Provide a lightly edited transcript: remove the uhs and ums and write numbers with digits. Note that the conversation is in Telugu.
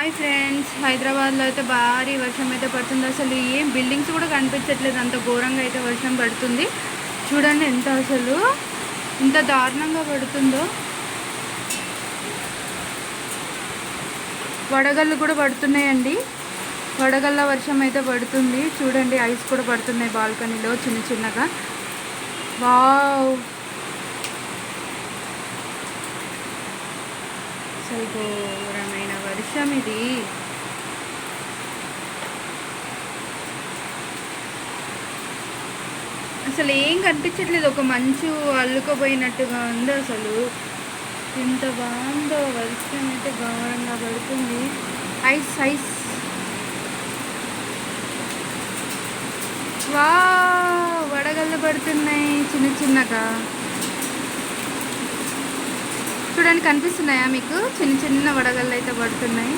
హాయ్ ఫ్రెండ్స్, హైదరాబాద్లో అయితే భారీ వర్షం అయితే పడుతుంది. అసలు ఏం బిల్డింగ్స్ కూడా కనిపించట్లేదు, అంత ఘోరంగా అయితే వర్షం పడుతుంది. చూడండి అసలు ఇంత దారుణంగా పడుతుందో. వడగళ్ళు కూడా పడుతున్నాయండి. వడగళ్ళ వర్షం అయితే పడుతుంది. చూడండి ఐస్ కూడా పడుతున్నాయి బాల్కనీలో చిన్న చిన్నగా. వావ్, అసలు ఘోరమైన వర్షం ఇది. అసలు ఏం కనిపించట్లేదు, ఒక మంచు అల్లుకోపోయినట్టుగా ఉంది. అసలు ఎంత బాగుందో వర్షం అయితే ఘోరంగా పడుతుంది. ఐస్ ఐస్, వా, వడగళ్ళు పడుతున్నాయి చిన్న చిన్నగా. చూడండి, కనిపిస్తున్నాయా మీకు? చిన్న చిన్న వడగళ్ళు అయితే పడుతున్నాయి.